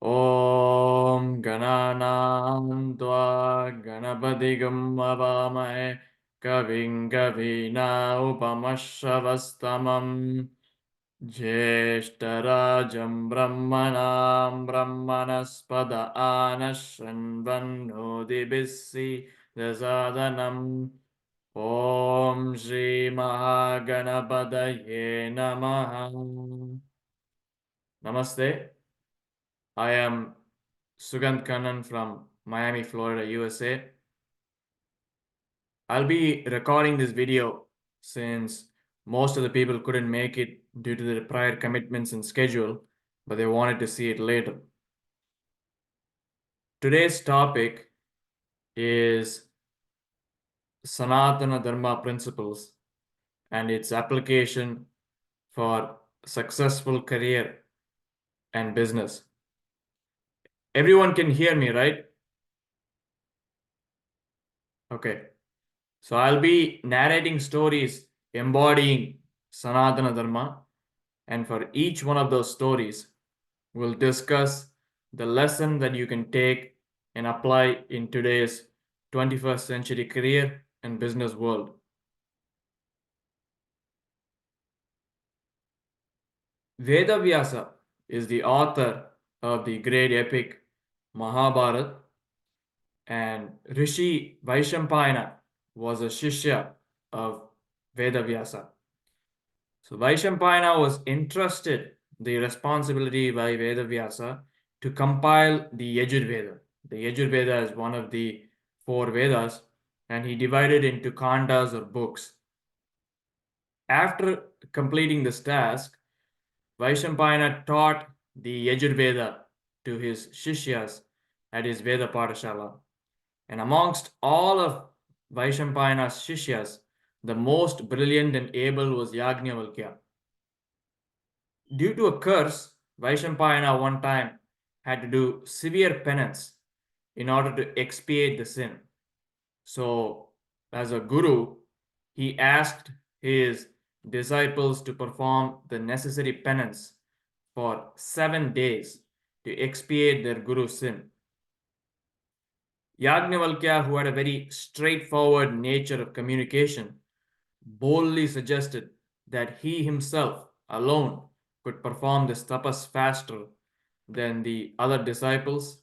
ॐ गणानां त्वा गणपतिगं हवामहे कविं कवीनामुपमश्रवस्तमम् ज्येष्ठराजं ब्रह्मणां ब्रह्मणस्पद आनः शृण्वन्नोतिभिः सीदसादनम् ॐ श्रीमहागणपतये नमः. Namaste. I am Sugant Kannan from Miami, Florida, USA. I'll be recording this video since most of the people couldn't make it due to their prior commitments and schedule, but they wanted to see it later. Today's topic is Sanatana Dharma Principles and its application for successful career and business. Everyone can hear me, right? Okay. So I'll be narrating stories embodying Sanatana Dharma, and for each one of those stories, we'll discuss the lesson that you can take and apply in today's 21st century career and business world. Vedavyasa is the author of the great epic Mahabharata, and Rishi Vaishampayana was a Shishya of Vedavyasa. So Vaishampayana was entrusted the responsibility by Vedavyasa to compile the Yajurveda. The Yajurveda is one of the four Vedas, and he divided into kandas or books. After completing this task, Vaishampayana taught the Yajurveda to his Shishyas at his Veda Patashala. And amongst all of Vaishampayana's Shishyas, the most brilliant and able was Yajnavalkya. Due to a curse, Vaishampayana one time had to do severe penance in order to expiate the sin. So, as a guru, he asked his disciples to perform the necessary penance for 7 days to expiate their guru's sin. Yajnavalkya, who had a very straightforward nature of communication, boldly suggested that he himself alone could perform this tapas faster than the other disciples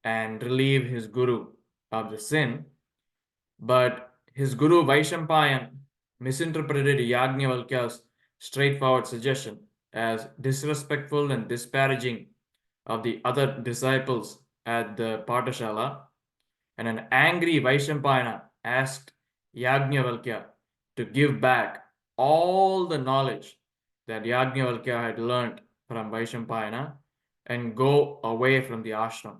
and relieve his guru of the sin. But his guru Vaishampayan misinterpreted Yajnavalkya's straightforward suggestion as disrespectful and disparaging of the other disciples at the Patashala, and an angry Vaishampayana asked Yajnavalkya to give back all the knowledge that Yajnavalkya had learned from Vaishampayana and go away from the ashram.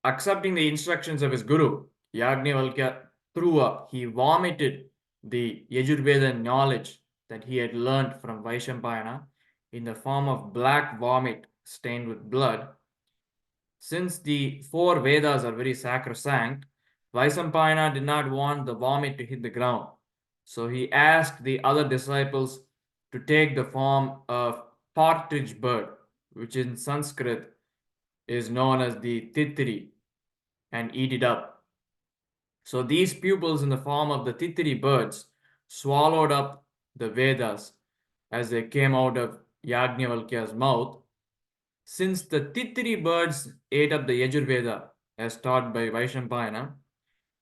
Accepting the instructions of his guru, Yajnavalkya threw up. He vomited the Yajurveda knowledge that he had learned from Vaishampayana in the form of black vomit stained with blood. Since the four Vedas are very sacrosanct, Vaishampayana did not want the vomit to hit the ground. So he asked the other disciples to take the form of partridge bird, which in Sanskrit is known as the titri, and eat it up. So these pupils in the form of the titri birds swallowed up the Vedas as they came out of Yajnavalkya's mouth. Since the titri birds ate up the Yajurveda as taught by Vaishampayana,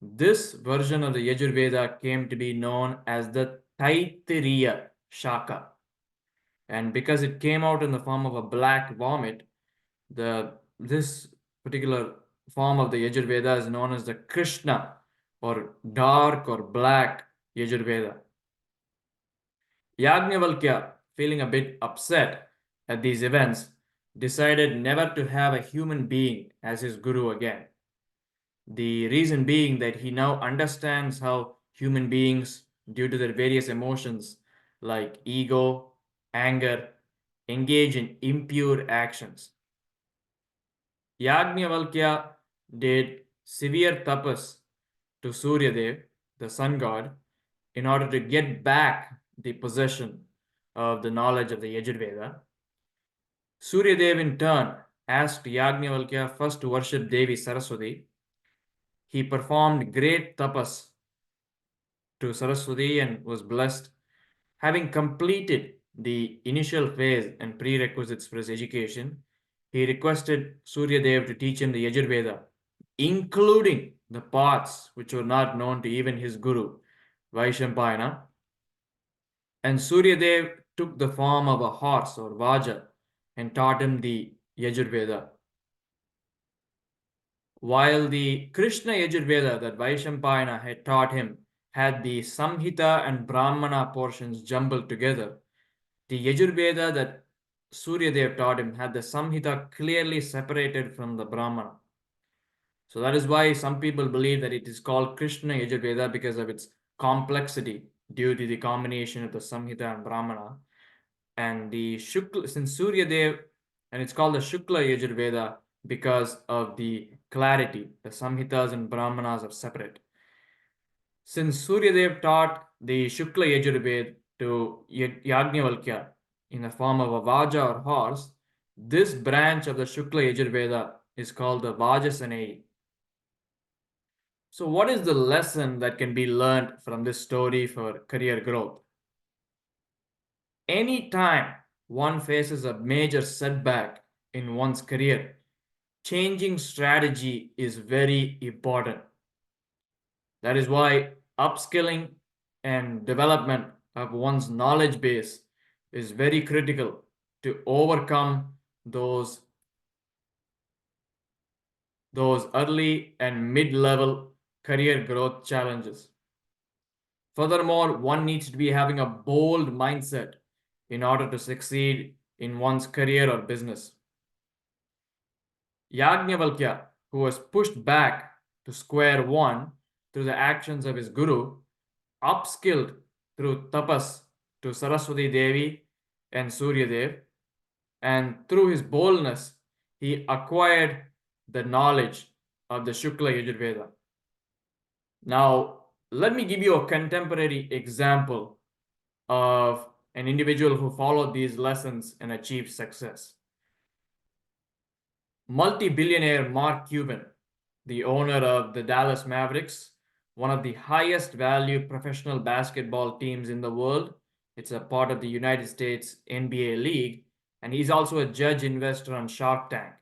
this version of the Yajurveda came to be known as the Taittiriya Shaka. And because it came out in the form of a black vomit, this particular form of the Yajurveda is known as the Krishna or dark or black Yajurveda. Yajnavalkya, feeling a bit upset at these events, decided never to have a human being as his guru again. The reason being that he now understands how human beings, due to their various emotions like ego, anger, engage in impure actions. Yajnavalkya did severe tapas to Suryadev, the sun god, in order to get back the possession of the knowledge of the Yajurveda. Suryadev in turn asked Yajnavalkya first to worship Devi Saraswati. He performed great tapas to Saraswati and was blessed. Having completed the initial phase and prerequisites for his education, he requested Suryadev to teach him the Yajurveda, including the parts which were not known to even his guru, Vaishampayana. And Suryadev took the form of a horse or Vaja and taught him the Yajurveda. While the Krishna Yajurveda that Vaishampayana had taught him had the Samhita and Brahmana portions jumbled together, the Yajurveda that Suryadev taught him had the Samhita clearly separated from the Brahmana. So that is why some people believe that it is called Krishna Yajurveda because of its complexity due to the combination of the Samhita and Brahmana. And the Shukla, since Suryadev, and it's called the Shukla Yajurveda because of the clarity. The Samhitas and Brahmanas are separate. Since Suryadev taught the Shukla Yajurveda to Yajnavalkya in the form of a Vaja or horse, this branch of the Shukla Yajurveda is called the Vajasanei. So what is the lesson that can be learned from this story for career growth? Anytime one faces a major setback in one's career, changing strategy is very important. That is why upskilling and development of one's knowledge base is very critical to overcome those early and mid-level career growth challenges. Furthermore, one needs to be having a bold mindset in order to succeed in one's career or business. Yajnavalkya, who was pushed back to square one through the actions of his guru, upskilled through tapas to Saraswati Devi and Suryadev, and through his boldness, he acquired the knowledge of the Shukla Yajurveda. Now, let me give you a contemporary example of an individual who followed these lessons and achieved success. Multi-billionaire Mark Cuban, the owner of the Dallas Mavericks, one of the highest value professional basketball teams in the world. It's a part of the United States NBA League, and he's also a judge investor on Shark Tank,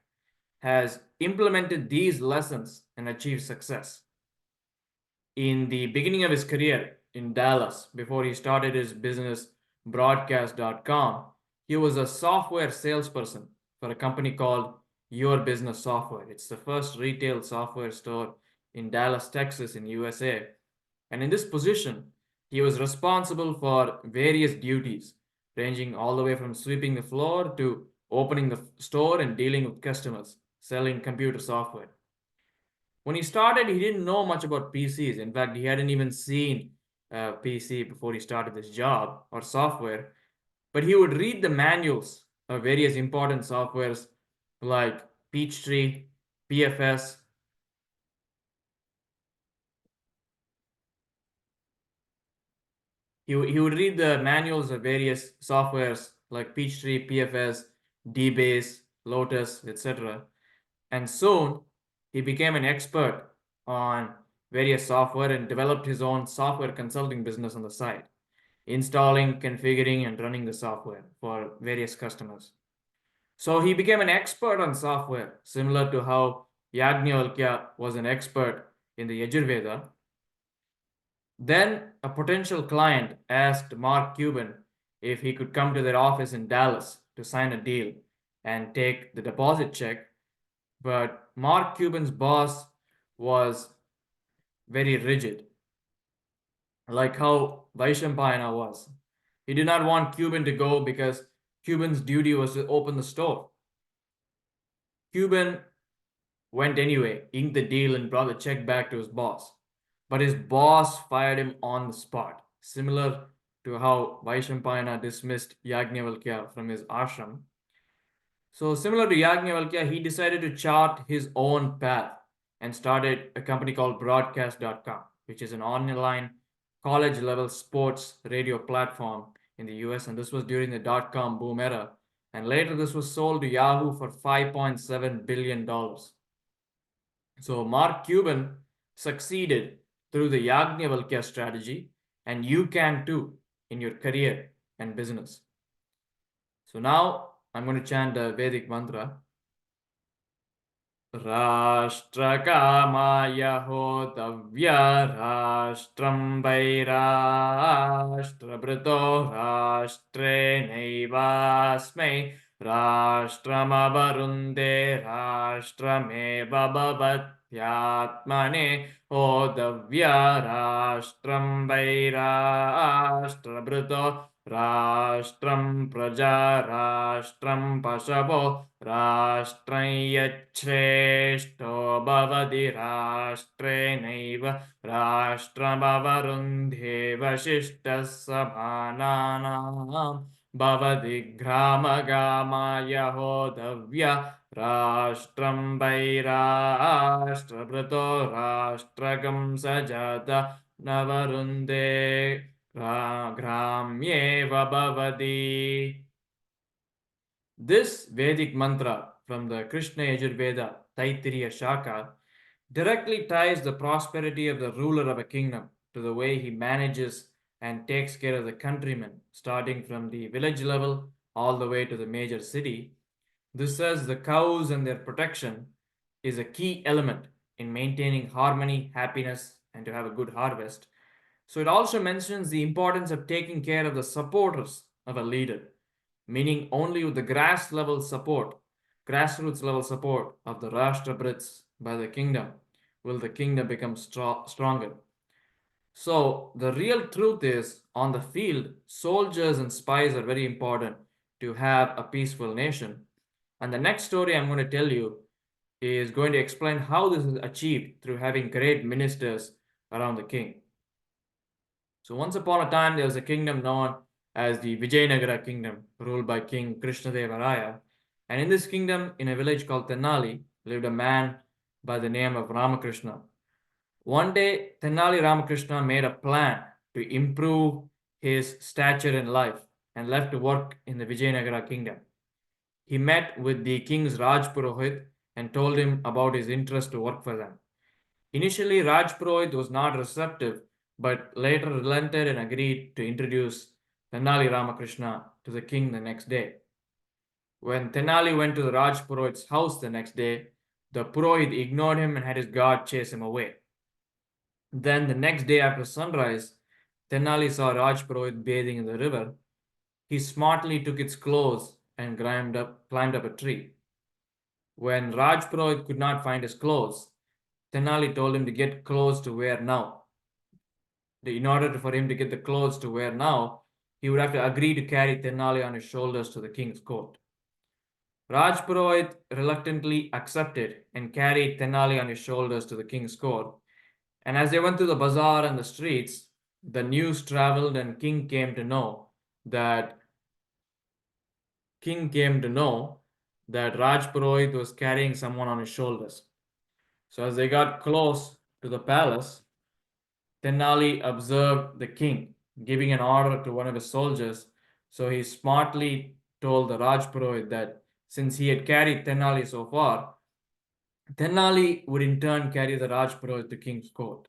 has implemented these lessons and achieved success. In the beginning of his career in Dallas, before he started his business broadcast.com, he was a software salesperson for a company called Your Business Software. It's the first retail software store in Dallas, Texas, in USA. And in this position, he was responsible for various duties, ranging all the way from sweeping the floor to opening the store and dealing with customers, selling computer software. When he started, he didn't know much about PCs. In fact, he hadn't even seen a PC before he started this job or software. But he would read the manuals of various important softwares like Peachtree, PFS. He would read the manuals of various softwares like Peachtree, PFS, DBase, Lotus, etc. And soon he became an expert on various software and developed his own software consulting business on the side, installing, configuring, and running the software for various customers. So he became an expert on software, similar to how Yajnavalkya was an expert in the Yajurveda. Then a potential client asked Mark Cuban if he could come to their office in Dallas to sign a deal and take the deposit check. But Mark Cuban's boss was very rigid, like how Vaishampayana was. He did not want Cuban to go because Cuban's duty was to open the store. Cuban went anyway, inked the deal, and brought the check back to his boss. But his boss fired him on the spot, similar to how Vaishampayana dismissed Yajnavalkya from his ashram. So similar to Yajnavalkya, he decided to chart his own path and started a company called broadcast.com, which is an online college level sports radio platform in the US, and this was during the dot-com boom era. And later, this was sold to Yahoo for $5.7 billion. So, Mark Cuban succeeded through the Yajnavalkya strategy, and you can too in your career and business. So, now I'm going to chant the Vedic mantra. राष्ट्रकामाय होतव्य राष्ट्रं वैराष्ट्रभृतो राष्ट्रेणैवास्मै राष्ट्रमवरुन्धे राष्ट्रमेव भवत्यात्मने होतव्य राष्ट्रं वैराष्ट्रभृतो राष्ट्रं प्रजा राष्ट्रं पशवो राष्ट्रं यच्छ्रेष्ठो भवति राष्ट्रेणैव राष्ट्रमवरुन्धे वशिष्ठः समानानां भवति ग्रामगामाय होतव्य राष्ट्रं वैराष्ट्रभृतो राष्ट्रकं सजात नवरुन्धे ग्राम्येव भवति. This Vedic mantra from the Krishna Yajurveda Taittiriya Shaka directly ties the prosperity of the ruler of a kingdom to the way he manages and takes care of the countrymen, starting from the village level all the way to the major city. This says the cows and their protection is a key element in maintaining harmony, happiness, and to have a good harvest. So it also mentions the importance of taking care of the supporters of a leader, meaning only with the grassroots level support of the Rashtrabrits by the kingdom will the kingdom become stronger. So the real truth is, on the field, soldiers and spies are very important to have a peaceful nation. And the next story I'm going to tell you is going to explain how this is achieved through having great ministers around the king. So once upon a time, there was a kingdom known as the Vijayanagara kingdom, ruled by King Krishnadevaraya. And in this kingdom, in a village called Tenali, lived a man by the name of Ramakrishna. One day, Tenali Ramakrishna made a plan to improve his stature in life and left to work in the Vijayanagara kingdom. He met with the king's Raj Purohit and told him about his interest to work for them. Initially, Raj Purohit was not receptive, but later relented and agreed to introduce Tenali Ramakrishna to the king the next day. When Tenali went to the Raj Purohit's house the next day, the Purohit ignored him and had his guard chase him away. Then the next day after sunrise, Tenali saw Raj Purohit bathing in the river. He smartly took its clothes and climbed up a tree. When Raj Purohit could not find his clothes, Tenali told him to get clothes to wear now. In order for him to get the clothes to wear now, he would have to agree to carry Tenali on his shoulders to the king's court. Raj Purohit reluctantly accepted and carried Tenali on his shoulders to the king's court. And as they went through the bazaar and the streets, the news traveled and king came to know that Raj Purohit was carrying someone on his shoulders. So as they got close to the palace, Tenali observed the king giving an order to one of his soldiers. So he smartly told the Raj Purohit that since he had carried Tenali so far, Tenali would in turn carry the Raj Purohit to king's court.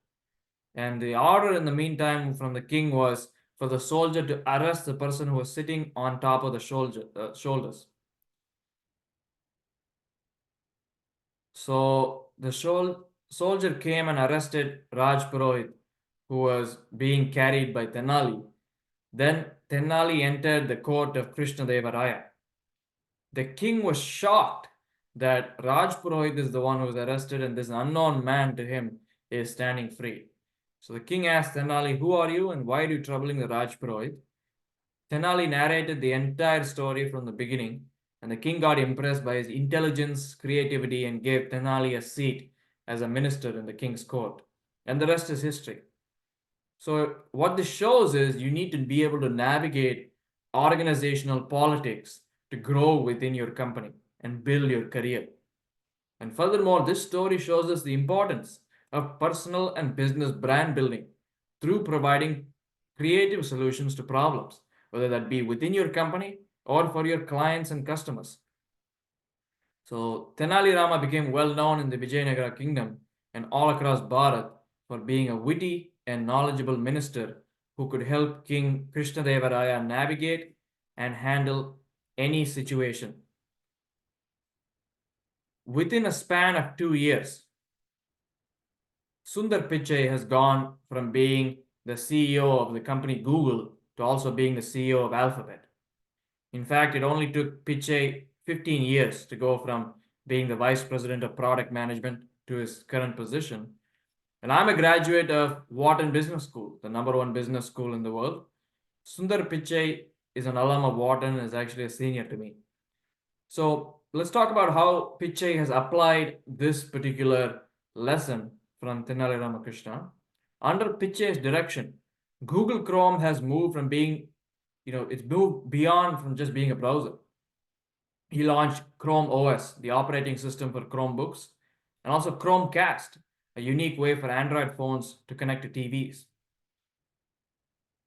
And the order in the meantime from the king was for the soldier to arrest the person who was sitting on top of the shoulders. So the soldier came and arrested Raj Purohit, who was being carried by Tenali. Then Tenali entered the court of Krishnadevaraya. The king was shocked that Raj Purohit is the one who was arrested and this unknown man to him is standing free. So the king asked Tenali, "Who are you and why are you troubling the Raj Purohit?" Tenali narrated the entire story from the beginning, and the king got impressed by his intelligence, creativity, and gave Tenali a seat as a minister in the king's court. And the rest is history. So what this shows is you need to be able to navigate organizational politics to grow within your company and build your career. And furthermore, this story shows us the importance of personal and business brand building through providing creative solutions to problems, whether that be within your company or for your clients and customers. So Tenali Rama became well known in the Vijayanagara kingdom and all across Bharat for being a witty and knowledgeable minister who could help King Krishnadevaraya navigate and handle any situation. Within a span of 2 years, Sundar Pichai has gone from being the CEO of the company Google to also being the CEO of Alphabet. In fact, it only took Pichai 15 years to go from being the vice president of product management to his current position. And I'm a graduate of Wharton Business School, the #1 business school in the world. Sundar Pichai is an alum of Wharton and is actually a senior to me. So let's talk about how Pichai has applied this particular lesson from Tenali Ramakrishna. Under Pichai's direction, Google Chrome has moved from being, it's moved beyond from just being a browser. He launched Chrome OS, the operating system for Chromebooks, and also Chromecast, a unique way for Android phones to connect to TVs.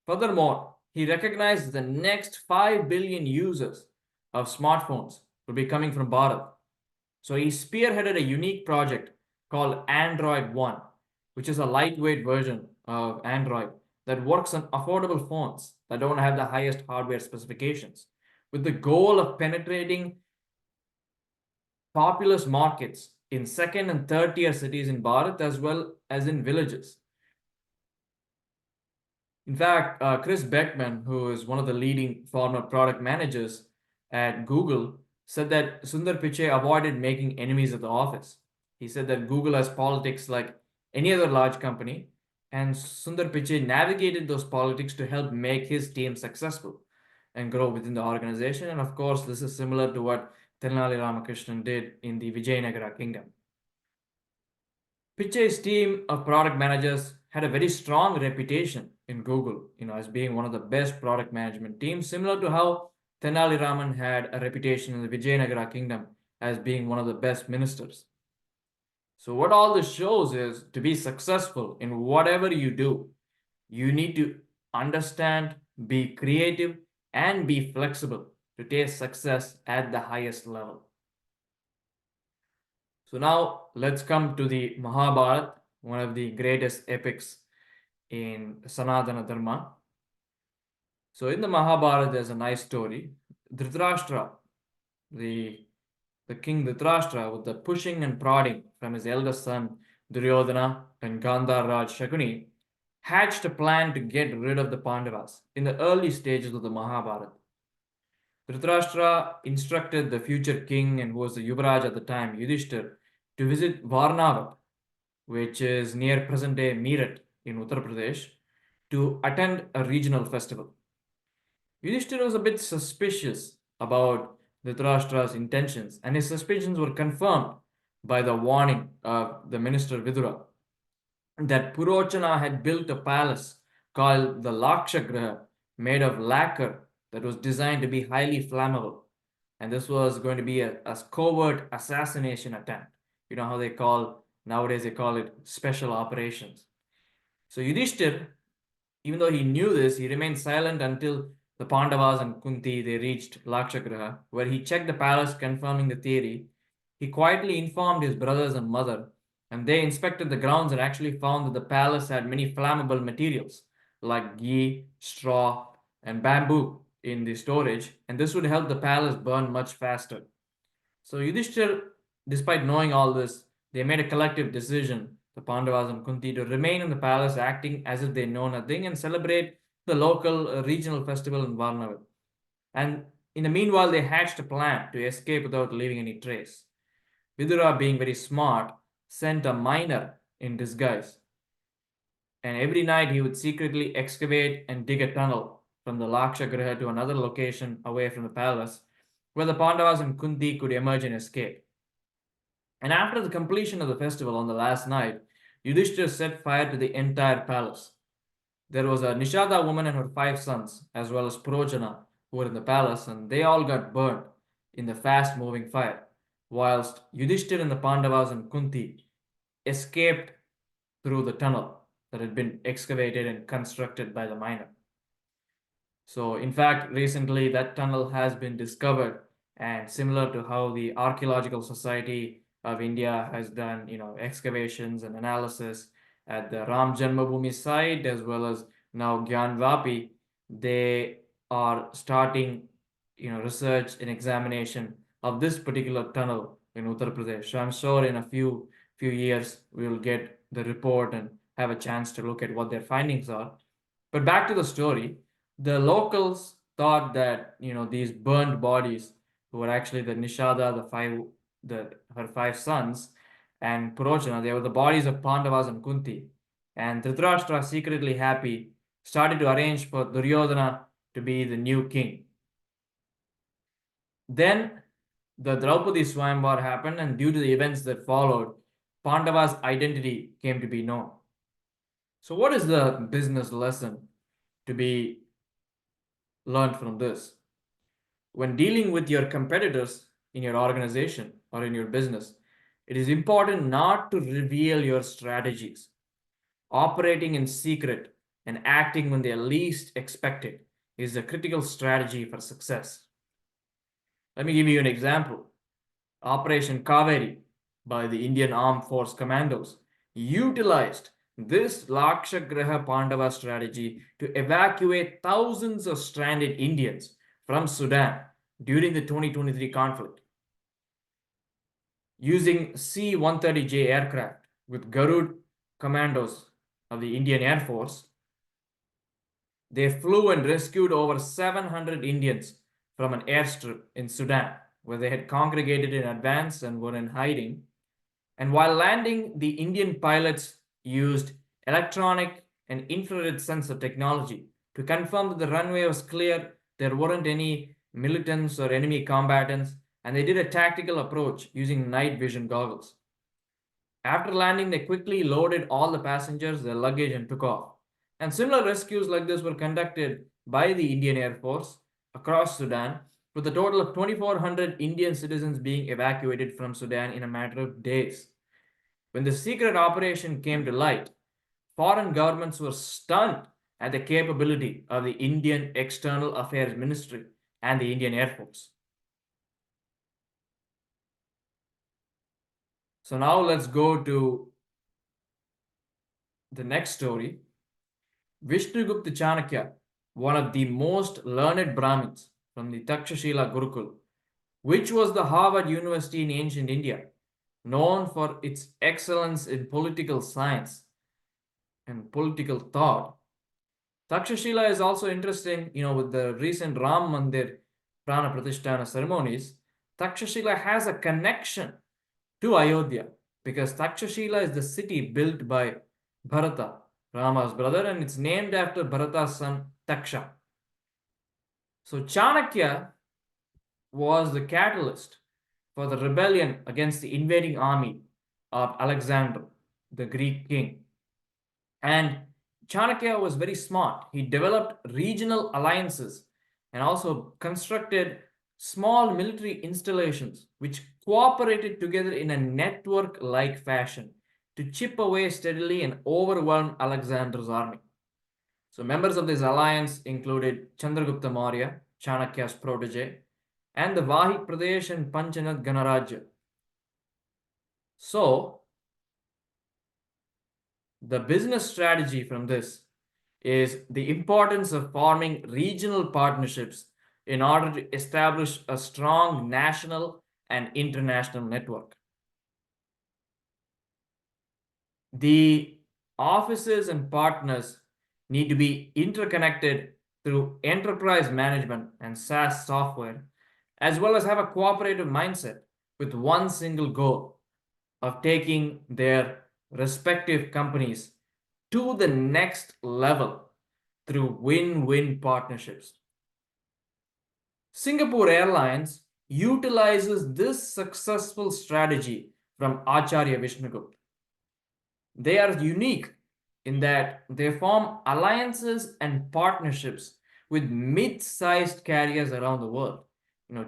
Furthermore, he recognized the next 5 billion users of smartphones will be coming from Bharat. So he spearheaded a unique project called Android One, which is a lightweight version of Android that works on affordable phones that don't have the highest hardware specifications, with the goal of penetrating populous markets in second and third tier cities in Bharat as well as in villages. In fact, Chris Beckman, who is one of the leading former product managers at Google, said that Sundar Pichai avoided making enemies at the office. He said that Google has politics like any other large company, and Sundar Pichai navigated those politics to help make his team successful and grow within the organization. And of course, this is similar to what Tenali Ramakrishnan did in the Vijayanagara kingdom. Pichai's team of product managers had a very strong reputation in Google, as being one of the best product management teams, similar to how Tenali Raman had a reputation in the Vijayanagara kingdom as being one of the best ministers. So what all this shows is, to be successful in whatever you do, you need to understand, be creative, and be flexible to taste success at the highest level. So now let's come to the Mahabharata, one of the greatest epics in Sanatana Dharma. So in the Mahabharata, there's a nice story. Dhritarashtra, the king Dhritarashtra, with the pushing and prodding from his eldest son Duryodhana and Gandhar Raj Shakuni, hatched a plan to get rid of the Pandavas in the early stages of the Mahabharata. Dhritarashtra instructed the future king, and who was the Yuvraj at the time, Yudhishthir, to visit Varnavat, which is near present-day Meerut in Uttar Pradesh, to attend a regional festival. Yudhishthir was a bit suspicious about Dhritarashtra's intentions, and his suspicions were confirmed by the warning of the minister Vidura that Purochana had built a palace called the Laksha Graha, made of lacquer, that was designed to be highly flammable. And this was going to be a covert assassination attempt. You know how nowadays they call it special operations. So Yudhishthir, even though he knew this, he remained silent until the Pandavas and Kunti, they reached Laksha Graha, where he checked the palace, confirming the theory. He quietly informed his brothers and mother, and they inspected the grounds and actually found that the palace had many flammable materials like ghee, straw, and bamboo in the storage, and this would help the palace burn much faster. So Yudhishthir, despite knowing all this, they made a collective decision, the Pandavas and Kunti, to remain in the palace, acting as if they know nothing, and celebrate the local regional festival in Varnavat. And in the meanwhile, they hatched a plan to escape without leaving any trace. Vidura, being very smart, sent a miner in disguise. And every night he would secretly excavate and dig a tunnel from the Laksha Graha to another location away from the palace, where the Pandavas and Kunti could emerge and escape. And after the completion of the festival on the last night, Yudhishthira set fire to the entire palace. There was a Nishada woman and her 5 sons, as well as Purochana, who were in the palace, and they all got burned in the fast-moving fire, whilst Yudhishthira and the Pandavas and Kunti escaped through the tunnel. that had been excavated and constructed by the miner. So, in fact, recently that tunnel has been discovered, and similar to how the Archaeological Society of India has done, excavations and analysis at the Ram Janmabhoomi site as well as now Gyanvapi, they are starting, research and examination of this particular tunnel in Uttar Pradesh. So I'm sure in a few years we will get the report and have a chance to look at what their findings are. But back to the story, the locals thought that these burned bodies, who were actually the Nishada, her five sons, and Purochana, they were the bodies of Pandavas and Kunti. And Dhritarashtra, secretly happy, started to arrange for Duryodhana to be the new king. Then the Draupadi Swayamvar happened, and due to the events that followed, Pandava's identity came to be known. So what is the business lesson to be learned from this? When dealing with your competitors in your organization or in your business, it is important not to reveal your strategies. Operating in secret and acting when they are least expected is a critical strategy for success. Let me give you an example. Operation Kaveri by the Indian Armed Force Commandos utilized this Laksha Graha Pandava strategy to evacuate thousands of stranded Indians from Sudan during the 2023 conflict. Using C-130J aircraft with Garud commandos of the Indian Air Force, they flew and rescued over 700 Indians from an airstrip in Sudan, where they had congregated in advance and were in hiding. And while landing, the Indian pilots used electronic and infrared sensor technology to confirm that the runway was clear, there weren't any militants or enemy combatants, and they did a tactical approach using night vision goggles. After landing, they quickly loaded all the passengers, their luggage, and took off. And similar rescues like this were conducted by the Indian Air Force across Sudan, with a total of 2,400 Indian citizens being evacuated from Sudan in a matter of days. When the secret operation came to light, foreign governments were stunned at the capability of the Indian External Affairs Ministry and the Indian Air Force. So now let's go to the next story. Vishnugupta Chanakya, one of the most learned Brahmins from the Takshashila Gurukul, which was the Harvard University in ancient India, known for its excellence in political science and political thought. Takshashila is also interesting, with the recent Ram Mandir Prana Pratishtana ceremonies. Takshashila has a connection to Ayodhya because Takshashila is the city built by Bharata, Rama's brother, and it's named after Bharata's son Taksha. So Chanakya was the catalyst for the rebellion against the invading army of Alexander, the Greek king. And Chanakya was very smart. He developed regional alliances and also constructed small military installations which cooperated together in a network-like fashion to chip away steadily and overwhelm Alexander's army. So members of this alliance included Chandragupta Maurya, Chanakya's protege, and the Vahik Pradesh and Panchanath Ganarajya. So the business strategy from this is the importance of forming regional partnerships in order to establish a strong national and international network. The offices and partners need to be interconnected through enterprise management and SaaS software, as well as have a cooperative mindset with one single goal of taking their respective companies to the next level through win-win partnerships. Singapore Airlines utilizes this successful strategy from Acharya Vishnugupta. They are unique in that they form alliances and partnerships with mid-sized carriers around the world.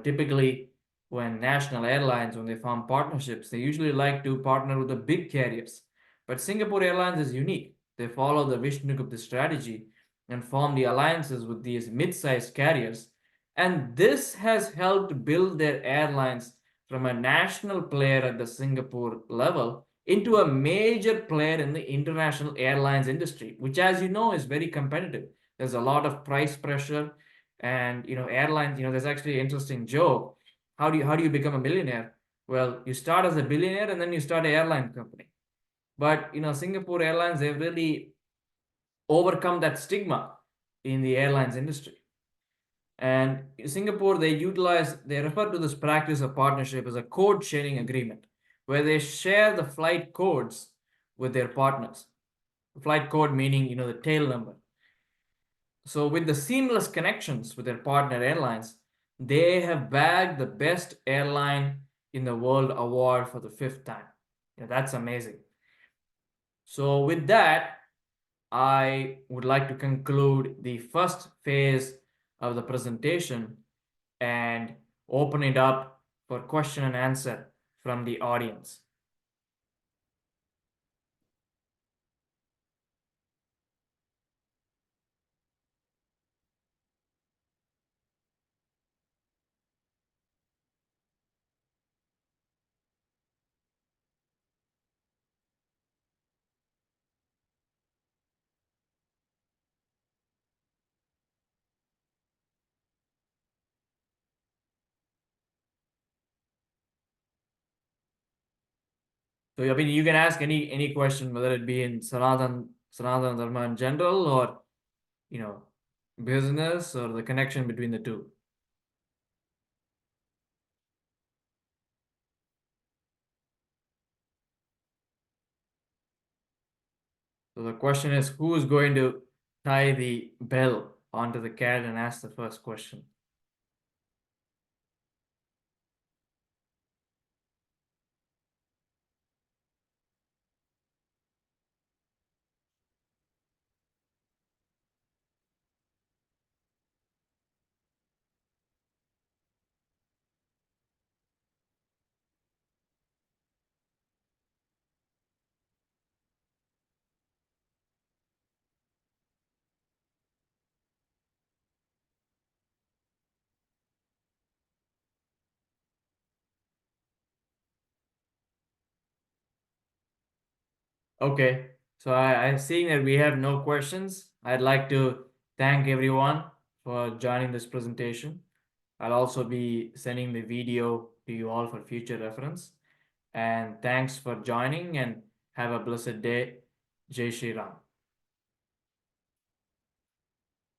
Typically when national airlines, when they form partnerships, they usually like to partner with the big carriers. But Singapore Airlines is unique. They follow the Vishnugupta strategy and form the alliances with these mid-sized carriers. And this has helped build their airlines from a national player at the Singapore level into a major player in the international airlines industry, which, as you know, is very competitive. There's a lot of price pressure, and airlines. There's actually an interesting joke. How do you become a millionaire? Well, you start as a billionaire and then you start an airline company. But Singapore Airlines, they've really overcome that stigma in the airlines industry. And in Singapore, they refer to this practice of partnership as a code sharing agreement, where they share the flight codes with their partners. The flight code meaning, the tail number. So with the seamless connections with their partner airlines, they have bagged the best airline in the world award for the fifth time. That's amazing. So with that, I would like to conclude the first phase of the presentation and open it up for question and answer from the audience. So I mean, you can ask any question, whether it be in Sanatana Dharma in general, or you know, business, or the connection between the two. So the question is, who is going to tie the bell onto the cat and ask the first question? Okay, so I'm seeing that we have no questions. I'd like to thank everyone for joining this presentation. I'll also be sending the video to you all for future reference. And thanks for joining, and have a blessed day. Jai Shri Ram.